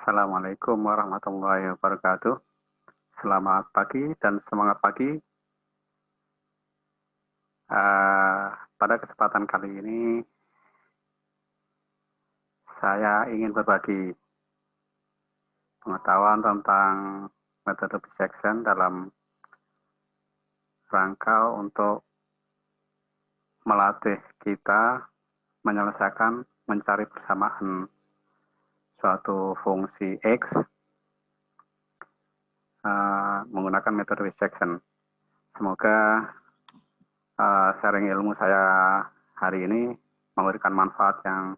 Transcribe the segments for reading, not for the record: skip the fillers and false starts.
Assalamualaikum warahmatullahi wabarakatuh. Selamat pagi dan semangat pagi. Pada kesempatan kali ini, saya ingin berbagi pengetahuan tentang metode bisection dalam rangka untuk melatih kita menyelesaikan mencari persamaan suatu fungsi X menggunakan metode bisection. Semoga sharing ilmu saya hari ini memberikan manfaat yang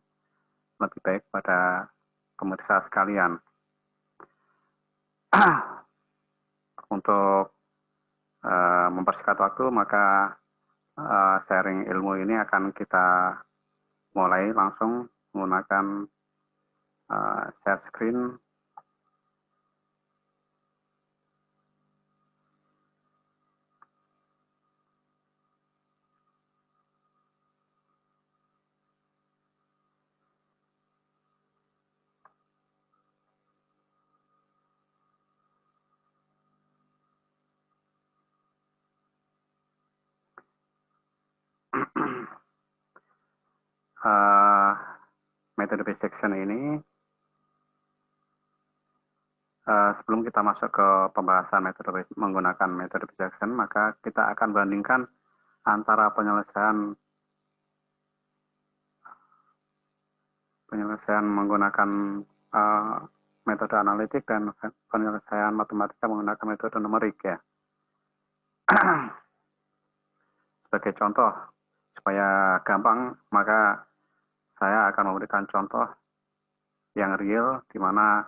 lebih baik pada pemirsa sekalian. Untuk mempersingkat waktu, maka sharing ilmu ini akan kita mulai langsung menggunakan share screen. Metode bisection ini, sebelum kita masuk ke pembahasan menggunakan metode bisection, maka kita akan bandingkan antara penyelesaian menggunakan metode analitik dan penyelesaian matematika menggunakan metode numerik ya. Sebagai contoh, supaya gampang, maka saya akan memberikan contoh yang real di mana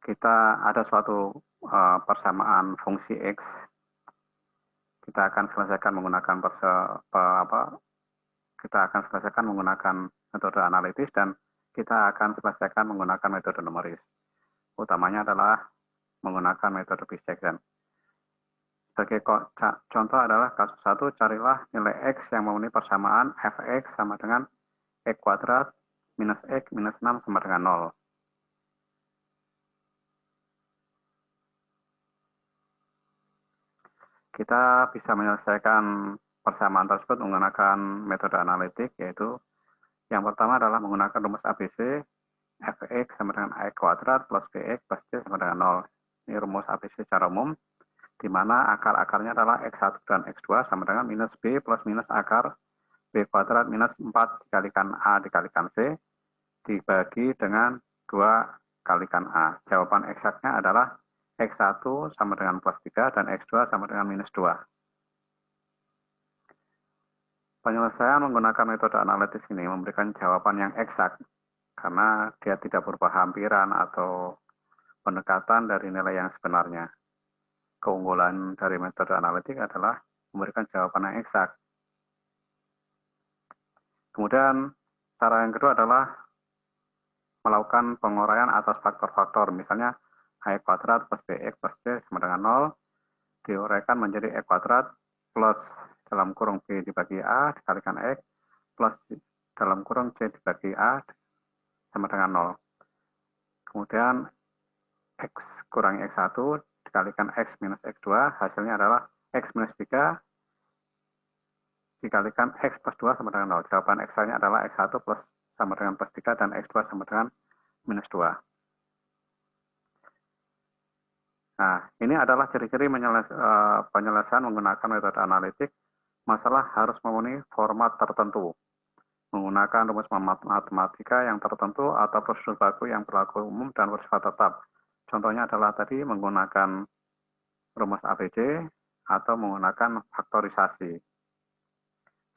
kita ada suatu persamaan fungsi X. Kita akan selesaikan menggunakan metode analitis dan kita akan selesaikan menggunakan metode numeris. Utamanya adalah menggunakan metode bisection. Sebagai contoh adalah kasus 1, carilah nilai X yang memenuhi persamaan fx sama dengan X kuadrat minus X minus 6 sama dengan 0. Kita bisa menyelesaikan persamaan tersebut menggunakan metode analitik, yaitu yang pertama adalah menggunakan rumus ABC, fx sama dengan X kuadrat plus bx plus c sama dengan 0. Ini rumus ABC secara umum, di mana akar-akarnya adalah X1 dan X2 sama dengan minus B plus minus akar B kuadrat minus 4 dikalikan A dikalikan C dibagi dengan 2 kalikan A. Jawaban eksaknya adalah X1 sama dengan plus 3 dan X2 sama dengan minus 2. Penyelesaian menggunakan metode analitis ini memberikan jawaban yang eksak karena dia tidak berupa hampiran atau pendekatan dari nilai yang sebenarnya. Keunggulan dari metode analitik adalah memberikan jawaban yang eksak. Kemudian cara yang kedua adalah melakukan penguraian atas faktor-faktor, misalnya X kuadrat plus BX plus C sama dengan 0 diuraikan menjadi X kuadrat plus dalam kurung B dibagi A dikalikan X plus dalam kurung C dibagi A sama dengan 0. Kemudian X kurang X1 dikalikan X minus X2, hasilnya adalah X minus 3 dikalikan X plus 2 sama dengan 0. Jawaban X-nya adalah X1 plus sama dengan plus 3 dan X2 sama dengan minus 2. Nah, ini adalah ciri-ciri penyelesaian menggunakan metode analitik. Masalah harus memenuhi format tertentu, menggunakan rumus matematika yang tertentu atau prosedur baku yang berlaku umum dan bersifat tetap. Contohnya adalah tadi menggunakan rumus ABC atau menggunakan faktorisasi.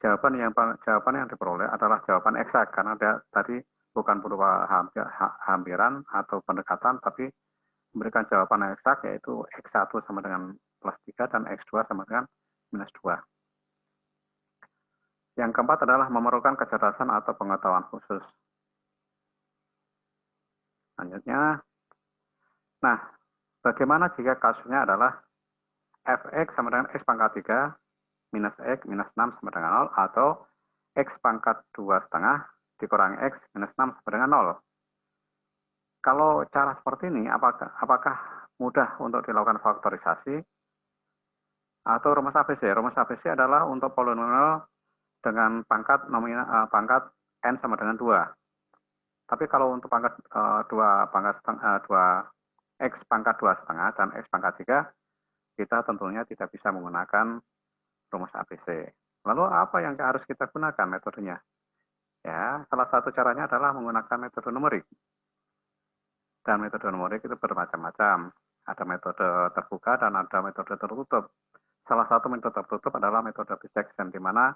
Jawaban yang diperoleh adalah jawaban eksak karena dia tadi bukan berupa hampiran atau pendekatan, tapi memberikan jawaban yang eksak, yaitu X1 sama dengan plus 3 dan X2 sama dengan minus 2. Yang keempat adalah memerlukan kecerdasan atau pengetahuan khusus. Selanjutnya, nah, bagaimana jika kasusnya adalah fx sama dengan x pangkat 3 minus x minus 6 sama dengan 0 atau x pangkat 2,5 dikurangi x minus 6 sama dengan 0. Kalau cara seperti seperti ini, apakah mudah untuk dilakukan faktorisasi atau rumus ABC? Rumus ABC adalah untuk polinomial dengan pangkat pangkat n sama dengan 2. Tapi kalau untuk pangkat 2 x pangkat 2,5 dan x pangkat 3, kita tentunya tidak bisa menggunakan rumus ABC. Lalu apa yang harus kita gunakan metodenya? Ya, salah satu caranya adalah menggunakan metode numerik. Dan metode numerik itu bermacam-macam. Ada metode terbuka dan ada metode tertutup. Salah satu metode tertutup adalah metode bisection, di mana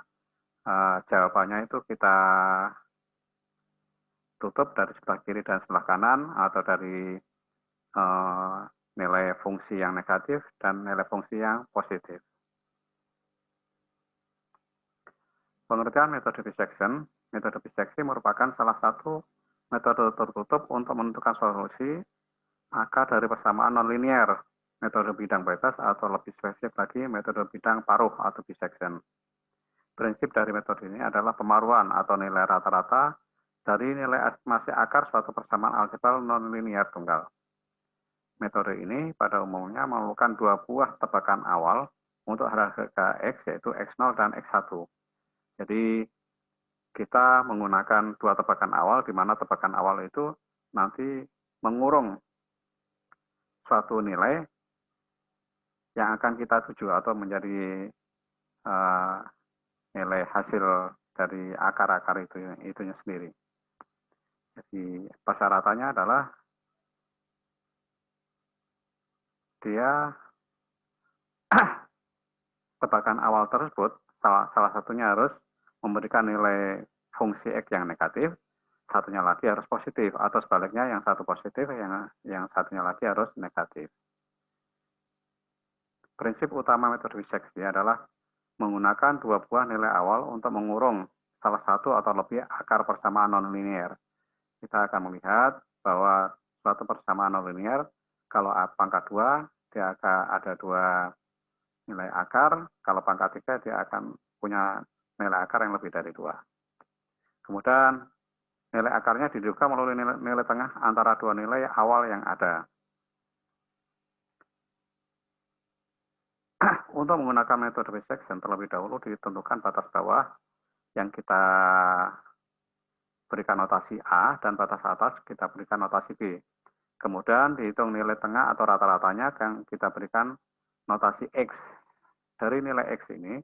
jawabannya itu kita tutup dari sebelah kiri dan sebelah kanan, atau dari nilai fungsi yang negatif dan nilai fungsi yang positif. Pengertian metode bisection merupakan salah satu metode tertutup untuk menentukan solusi akar dari persamaan nonlinear, metode bidang bebas, atau lebih spesifik lagi metode bidang paruh atau bisection. Prinsip dari metode ini adalah pemaruan atau nilai rata-rata dari nilai estimasi akar suatu persamaan algebra nonlinear tunggal. Metode ini pada umumnya memerlukan 2 buah tebakan awal untuk harga X, yaitu X0 dan X1. Jadi kita menggunakan 2 tebakan awal, di mana tebakan awal itu nanti mengurung suatu nilai yang akan kita tuju atau menjadi nilai hasil dari akar-akar itunya sendiri. Jadi persyaratannya adalah dia tebakan awal tersebut salah satunya harus memberikan nilai fungsi X yang negatif, satunya lagi harus positif, atau sebaliknya yang satu positif, yang satunya lagi harus negatif. Prinsip utama metode biseksi adalah menggunakan 2 buah nilai awal untuk mengurung salah satu atau lebih akar persamaan nonlinear. Kita akan melihat bahwa suatu persamaan nonlinear, kalau pangkat 2, dia akan ada 2 nilai akar, kalau pangkat 3 dia akan punya nilai akar yang lebih dari 2. Kemudian nilai akarnya diduga melalui nilai tengah antara 2 nilai awal yang ada. Untuk menggunakan metode bisection terlebih dahulu ditentukan batas bawah yang kita berikan notasi A dan batas atas kita berikan notasi B. Kemudian dihitung nilai tengah atau rata-ratanya yang kita berikan notasi X. Dari nilai X ini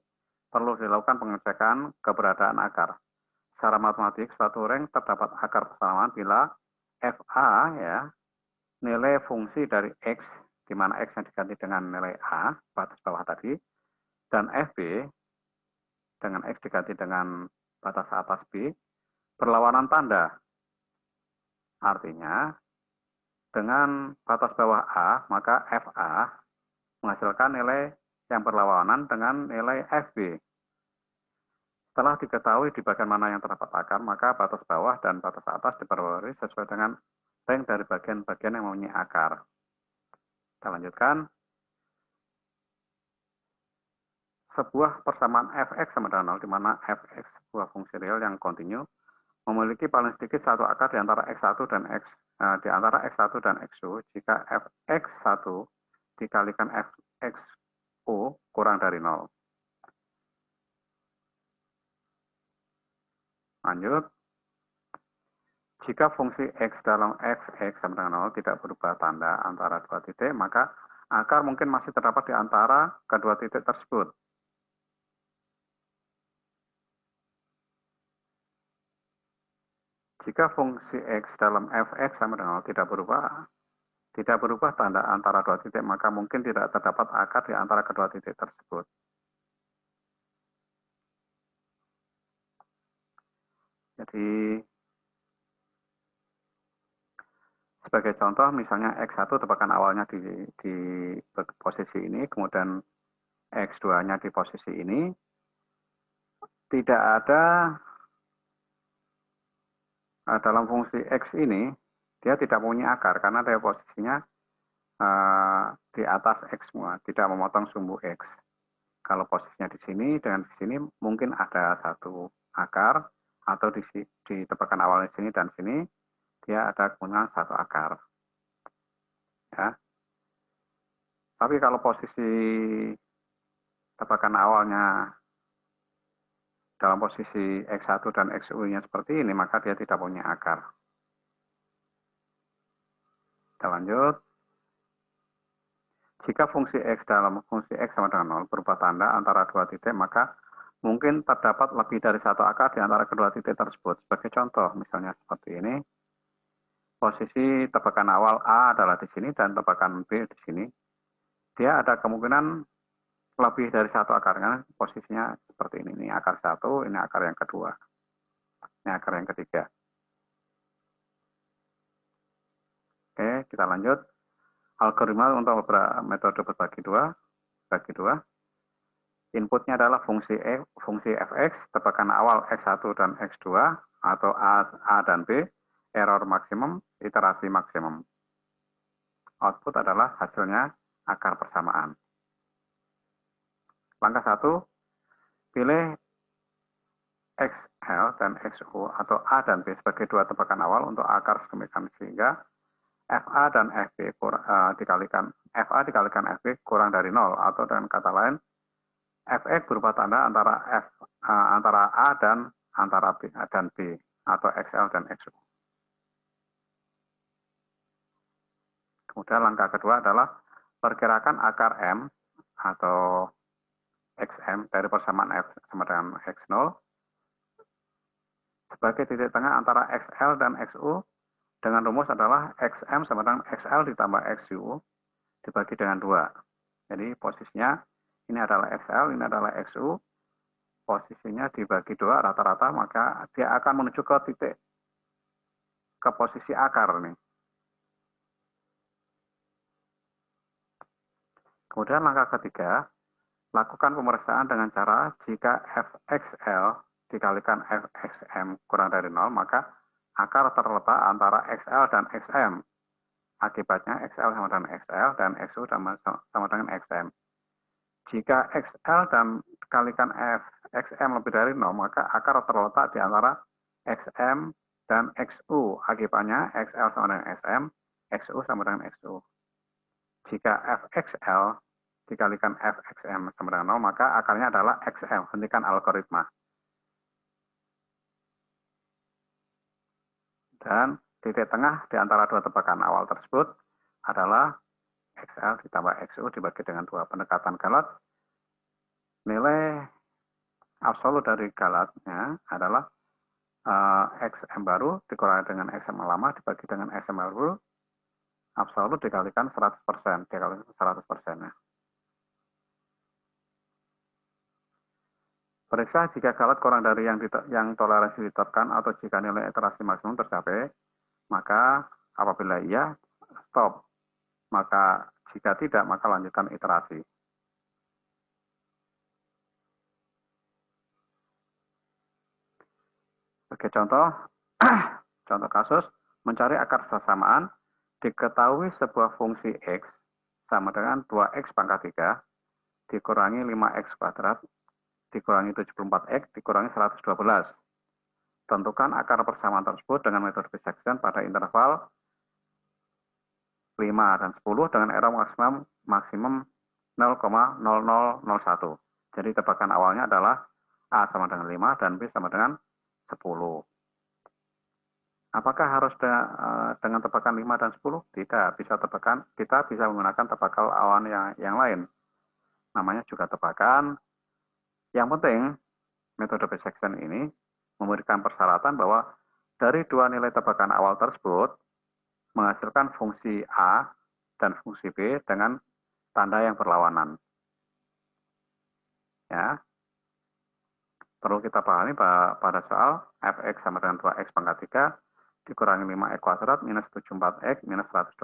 perlu dilakukan pengecekan keberadaan akar. Secara matematik, suatu ring terdapat akar persamaan bila FA, ya, nilai fungsi dari X, di mana X yang diganti dengan nilai A, batas bawah tadi, dan FB, dengan X diganti dengan batas atas B, berlawanan tanda. Artinya, dengan batas bawah A, maka FA menghasilkan nilai yang berlawanan dengan nilai FB. Setelah diketahui di bagian mana yang terdapat akar, maka batas bawah dan batas atas diperbarui sesuai dengan ring dari bagian-bagian yang mempunyai akar. Kita lanjutkan. Sebuah persamaan fx sama dengan 0, di mana fx sebuah fungsi real yang kontinu memiliki paling sedikit satu akar di antara x1 dan di antara x1 dan x2 jika fx1 dikalikan fxu kurang dari 0. Lanjut. Jika fungsi x dalam fx sama dengan 0 tidak berubah tanda antara 2 titik, maka akar mungkin masih terdapat di antara kedua titik tersebut. Jika fungsi x dalam fx sama dengan 0 tidak berubah tanda antara 2 titik, maka mungkin tidak terdapat akar di antara kedua titik tersebut. Jadi, sebagai contoh, misalnya X1 tebakan awalnya di posisi ini, kemudian X2-nya di posisi ini, tidak ada dalam fungsi X ini, dia tidak punya akar, karena dia posisinya di atas X semua, tidak memotong sumbu X. Kalau posisinya di sini, dengan di sini, mungkin ada satu akar, atau di tebakan awalnya sini dan sini, dia ada punya satu akar. Ya. Tapi kalau posisi tebakan awalnya dalam posisi X1 dan XU-nya seperti ini, maka dia tidak punya akar. Kita lanjut. Jika fungsi X dalam fungsi X sama dengan 0 berubah tanda antara dua titik, maka mungkin terdapat lebih dari satu akar di antara kedua titik tersebut. Sebagai contoh, misalnya seperti ini. Posisi tebakan awal A adalah di sini dan tebakan B di sini. Dia ada kemungkinan lebih dari satu akarnya, posisinya seperti ini. Ini akar satu, ini akar yang kedua. Ini akar yang ketiga. Oke, kita lanjut. Algoritma untuk beberapa metode berbagi dua. Inputnya adalah fungsi fx, tebakan awal x1 dan x2, atau A dan B, error maksimum, iterasi maksimum. Output adalah hasilnya akar persamaan. Langkah 1, pilih XL dan XU atau A dan B sebagai dua tebakan awal untuk akar sedemikian sehingga FA dan FB dikalikan FB kurang dari 0, atau dengan kata lain Fx berupa tanda antara A dan antara B dan B atau XL dan XU. Kemudian langkah kedua adalah perkirakan akar M atau XM dari persamaan F sama dengan X0 sebagai titik tengah antara XL dan XU dengan rumus adalah XM sama dengan XL ditambah XU dibagi dengan 2. Jadi posisinya ini adalah XL, ini adalah XU. Posisinya dibagi 2 rata-rata, maka dia akan menuju ke titik, ke posisi akar nih. Kemudian langkah ketiga, lakukan pemeriksaan dengan cara jika Fxl dikalikan Fxm kurang dari 0, maka akar terletak antara XL dan XM. Akibatnya XL sama dengan XL dan XU sama dengan XM. Jika XL dan kalikan XM lebih dari 0, maka akar terletak di antara XM dan XU. Akibatnya XL sama dengan XM, XU sama dengan XU. Jika Fxl dikalikan Fxm sama dengan 0, maka akarnya adalah XM. Hentikan algoritma. Dan titik tengah di antara dua tebakan awal tersebut adalah XL ditambah XU dibagi dengan 2. Pendekatan Galat, nilai absolut dari Galatnya adalah XM baru dikurangi dengan XM lama dibagi dengan XM baru, absolut dikalikan 100%, dikalikan 100%-nya. Periksa jika Galat kurang dari yang toleransi ditetapkan atau jika nilai iterasi maksimum tercapai, maka apabila iya, stop. Maka jika tidak, maka lanjutkan iterasi. Sebagai contoh, contoh kasus, mencari akar persamaan, diketahui sebuah fungsi X sama dengan 2X pangkat 3 dikurangi 5X kuadrat dikurangi 74X dikurangi 112. Tentukan akar persamaan tersebut dengan metode bisection pada interval 5 dan 10 dengan error maksimum 0,0001. Jadi tebakan awalnya adalah A sama dengan 5 dan B sama dengan 10. Apakah harus dengan tebakan 5 dan 10? Tidak, kita bisa menggunakan tebakan awal yang lain. Namanya juga tebakan. Yang penting, metode bisection ini memberikan persyaratan bahwa dari dua nilai tebakan awal tersebut menghasilkan fungsi A dan fungsi B dengan tanda yang berlawanan. Ya. Perlu kita pahami pada soal Fx sama dengan 2X pangkat 3 dikurangi 5X kuadrat minus 74X minus 112.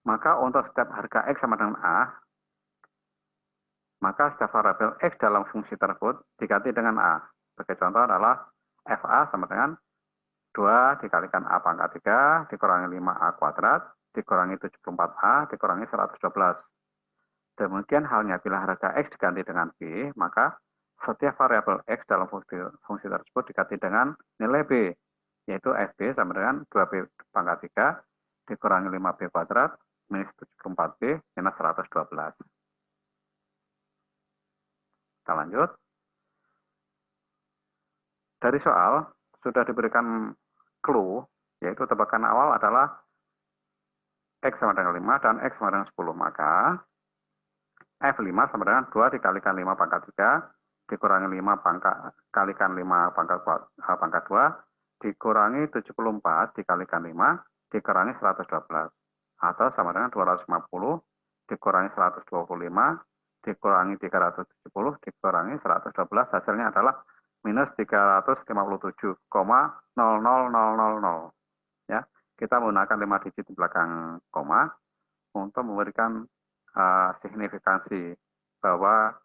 Maka untuk setiap harga X sama dengan A, maka setiap variabel X dalam fungsi tersebut diganti dengan A. Sebagai contoh adalah FA sama dengan 2 dikalikan A pangkat 3 dikurangi 5A kuadrat dikurangi 74A dikurangi 112. Demikian halnya bila harga X diganti dengan B, maka setiap variabel X dalam fungsi tersebut diganti dengan nilai B, yaitu FB sama dengan 2B pangkat 3 dikurangi 5B kuadrat minus 74B minus 112. Kita lanjut. Dari soal sudah diberikan clue, yaitu tebakan awal adalah X sama dengan 5 dan X sama dengan 10. Maka F5 sama dengan 2 dikalikan 5 pangkat 3, dikurangi 5 kalikan 5 pangkat 2, dikurangi 74 dikalikan 5, dikurangi 112. Atau sama dengan 250 dikurangi 125, dikurangi 370, dikurangi 112, hasilnya adalah minus 357,00000. Ya, kita menggunakan 5 digit di belakang koma untuk memberikan signifikansi bahwa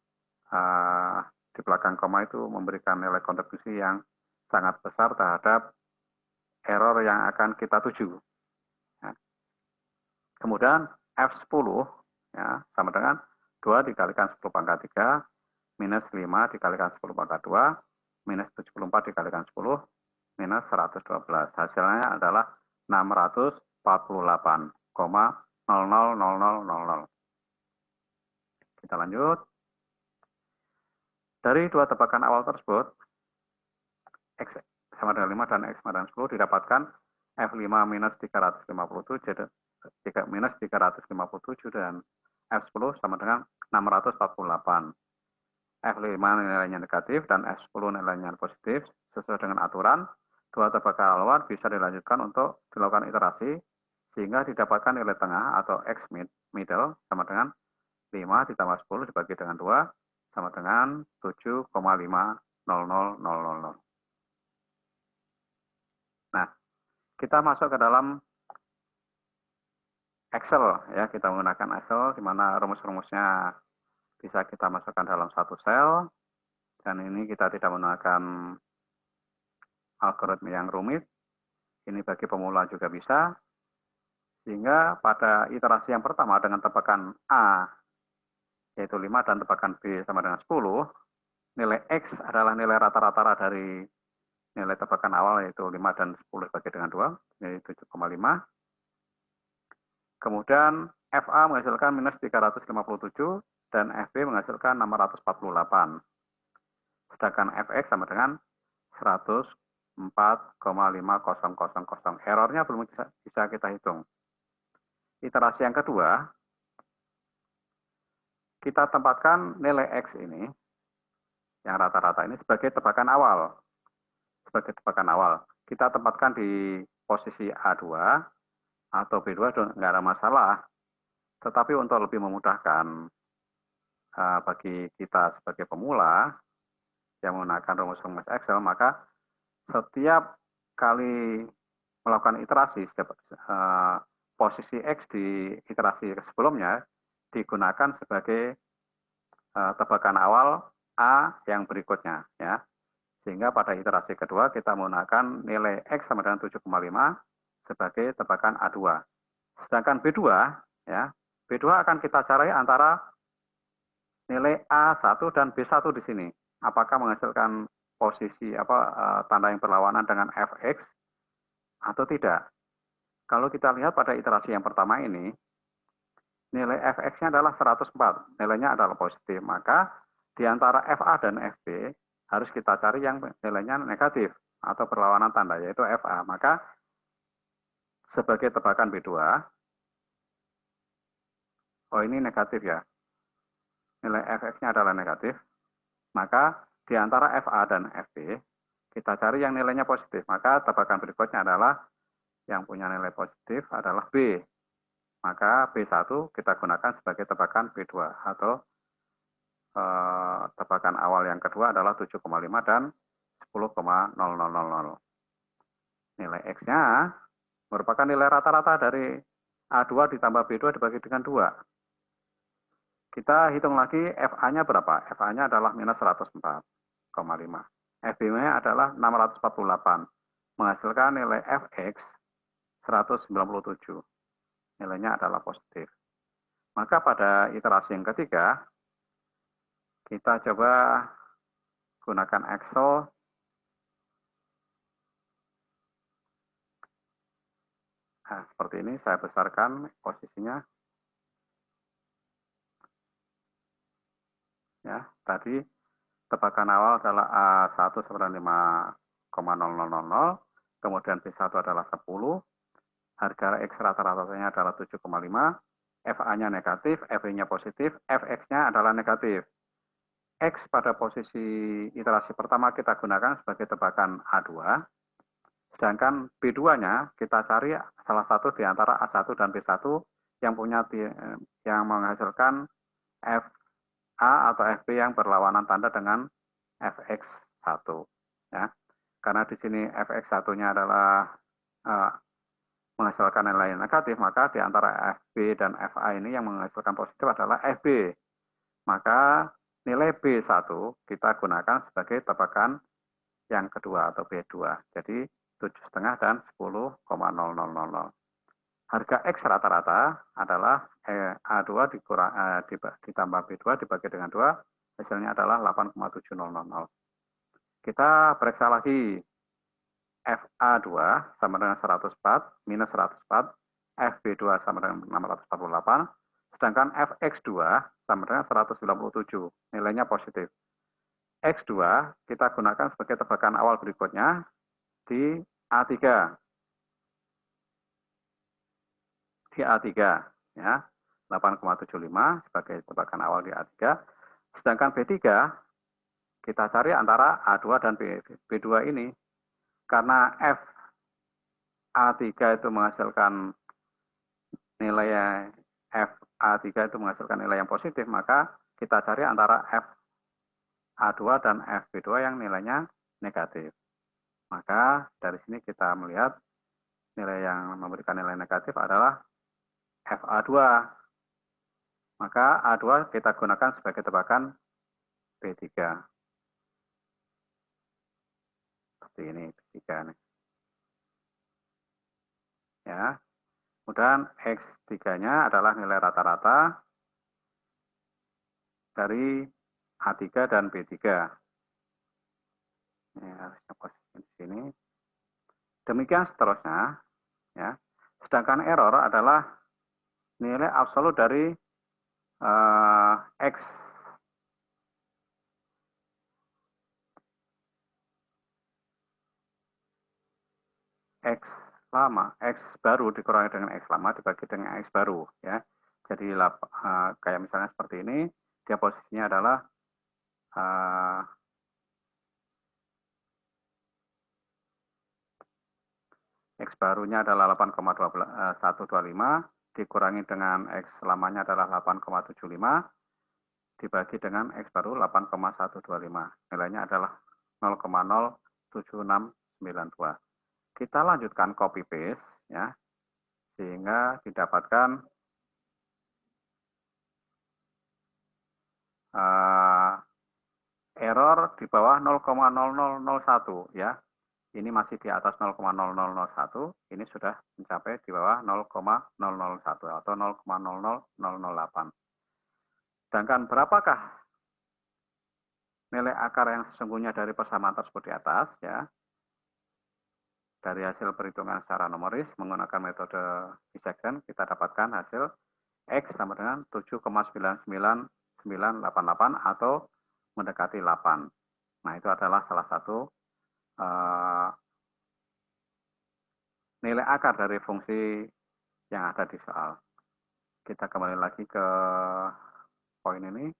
di belakang koma itu memberikan nilai kontribusi yang sangat besar terhadap error yang akan kita tuju. Ya. Kemudian F10 ya, sama dengan 2 dikalikan 10 pangkat 3 minus 5 dikalikan 10 pangkat 2 minus 74 dikalikan 10 minus 112. Hasilnya adalah 648,000000. Kita lanjut. Dari dua tebakan awal tersebut, X sama dengan 5 dan X sama dengan 10 didapatkan F5 minus 357 minus 357 dan F10 sama dengan 648. F5 nilainya negatif dan F10 nilainya positif. Sesuai dengan aturan, dua tebakan awal bisa dilanjutkan untuk dilakukan iterasi sehingga didapatkan nilai tengah atau X middle sama dengan 5 ditambah 10 dibagi dengan 2 sama dengan 7,50000. Nah, kita masuk ke dalam Excel ya, kita menggunakan Excel di mana rumus-rumusnya bisa kita masukkan dalam satu sel dan ini kita tidak menggunakan algoritma yang rumit. Ini bagi pemula juga bisa. Sehingga pada iterasi yang pertama dengan tebakan A yaitu 5 dan tebakan B sama dengan 10, nilai X adalah nilai rata-rata dari nilai tebakan awal yaitu 5 dan 10 dibagi dengan 2, yaitu 7,5. Kemudian FA menghasilkan minus 357 dan FB menghasilkan 648. Sedangkan FX sama dengan 104,5000. Errornya belum bisa kita hitung. Iterasi yang kedua, kita tempatkan nilai X ini, yang rata-rata ini sebagai tebakan awal. Sebagai tebakan awal. Kita tempatkan di posisi A2 atau B2 nggak ada masalah. Tetapi untuk lebih memudahkan bagi kita sebagai pemula yang menggunakan rumus-rumus Excel, maka setiap kali melakukan iterasi, posisi X di iterasi sebelumnya digunakan sebagai tebakan awal A yang berikutnya, ya. Sehingga pada iterasi kedua kita menggunakan nilai X sama dengan 7,5 sebagai tebakan A2. Sedangkan B2, ya, B2 akan kita cari antara nilai A1 dan B1 di sini. Apakah menghasilkan posisi tanda yang berlawanan dengan Fx atau tidak. Kalau kita lihat pada iterasi yang pertama ini, nilai Fx-nya adalah 104, nilainya adalah positif. Maka di antara Fa dan Fb harus kita cari yang nilainya negatif atau berlawanan tanda, yaitu Fa. Maka sebagai tebakan B2, oh ini negatif ya, nilai Fx-nya adalah negatif, maka di antara Fa dan Fb kita cari yang nilainya positif. Maka tebakan berikutnya adalah yang punya nilai positif adalah B. Maka B1 kita gunakan sebagai tebakan B2 atau tebakan awal yang kedua adalah 7,5 dan 10,0000. Nilai X-nya merupakan nilai rata-rata dari A2 ditambah B2 dibagi dengan 2. Kita hitung lagi FA-nya berapa? FA-nya adalah minus 104,5. FB-nya adalah 648. Menghasilkan nilai Fx 197. Nilainya adalah positif. Maka pada iterasi yang ketiga, kita coba gunakan Excel. Nah, seperti ini saya besarkan posisinya. Ya, tadi tebakan awal adalah A1 sama dengan 5,0000, kemudian B1 adalah 10, harga X rata-ratanya adalah 7,5, FA-nya negatif, FB-nya positif, FX-nya adalah negatif. X pada posisi iterasi pertama kita gunakan sebagai tebakan A2, sedangkan B2-nya kita cari salah satu di antara A1 dan B1 yang yang menghasilkan FA atau FB yang berlawanan tanda dengan FX1. Ya. Karena di sini FX1-nya adalah menghasilkan nilai negatif, maka di antara FB dan FA ini yang menghasilkan positif adalah FB. Maka nilai B1 kita gunakan sebagai tebakan yang kedua atau B2. Jadi 7,5 dan 10,0000. Harga X rata-rata adalah A2 ditambah B2 dibagi dengan 2, hasilnya adalah 8,700. Kita periksa lagi. FA2 sama dengan 104 minus 104, FB2 sama dengan 648, sedangkan FX2 sama dengan 197, nilainya positif. X2 kita gunakan sebagai tebakan awal berikutnya di A3. Di A3 ya, 8,75 sebagai tebakan awal di A3. Sedangkan B3 kita cari antara A2 dan B2 ini. Karena FA3 itu menghasilkan nilai FA3 itu menghasilkan nilai yang positif, maka kita cari antara FA2 dan FB2 yang nilainya negatif. Maka dari sini kita melihat nilai yang memberikan nilai negatif adalah FA2. Maka A2 kita gunakan sebagai tebakan B3. Seperti ini B3 nih. Ya. Kemudian X3-nya adalah nilai rata-rata dari A3 dan B3. Ini harusnya posisi di sini. Demikian seterusnya. Ya. Sedangkan error adalah nilai absolut dari X. X lama, X baru dikurangi dengan X lama dibagi dengan X baru. Ya. Jadi kayak misalnya seperti ini, dia posisinya adalah X barunya adalah 8,125 dikurangi dengan X lamanya adalah 8,75 dibagi dengan X baru 8,125. Nilainya adalah 0,07692. Kita lanjutkan copy paste ya, sehingga didapatkan error di bawah 0,0001 ya. Ini masih di atas 0,0001, ini sudah mencapai di bawah 0,001 atau 0,00008. Sedangkan berapakah nilai akar yang sesungguhnya dari persamaan tersebut di atas ya? Dari hasil perhitungan secara numeris menggunakan metode dissection kita dapatkan hasil X sama dengan 7,99988 atau mendekati 8. Nah, itu adalah salah satu nilai akar dari fungsi yang ada di soal. Kita kembali lagi ke poin ini.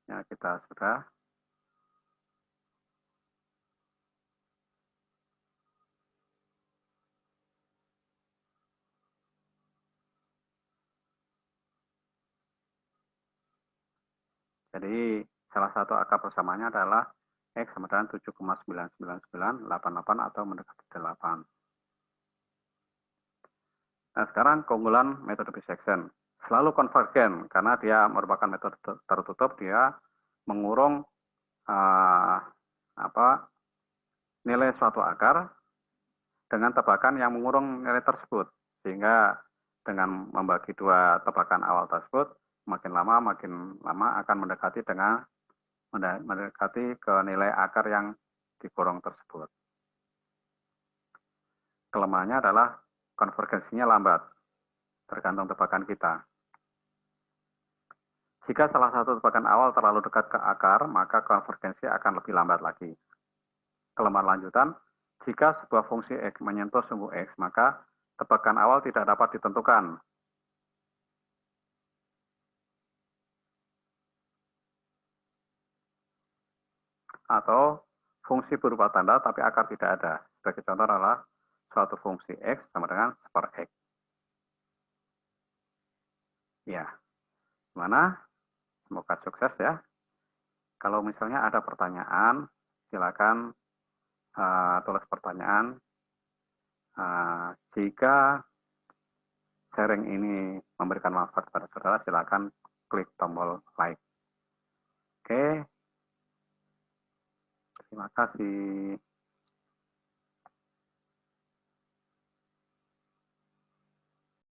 Ya, kita sudah. Jadi, salah satu akar persamaannya adalah X sama dengan 7,99988 atau mendekati 8. Nah, sekarang keunggulan metode dissection. Selalu konvergen, karena dia merupakan metode tertutup, dia mengurung nilai suatu akar dengan tebakan yang mengurung nilai tersebut. Sehingga dengan membagi dua tebakan awal tersebut, makin lama makin lama akan mendekati ke nilai akar yang diborong tersebut. Kelemahannya adalah konvergensinya lambat, tergantung tebakan kita. Jika salah satu tebakan awal terlalu dekat ke akar, maka konvergensi akan lebih lambat lagi. Kelemahan lanjutan, jika sebuah fungsi X menyentuh sumbu X, maka tebakan awal tidak dapat ditentukan. Atau fungsi berupa tanda tapi akar tidak ada. Sebagai contoh adalah suatu fungsi X sama dengan super X. Ya, gimana? Semoga sukses ya. Kalau misalnya ada pertanyaan, silakan tulis pertanyaan. Jika sharing ini memberikan manfaat kepada saudara, silakan klik tombol like. Oke, terima kasih.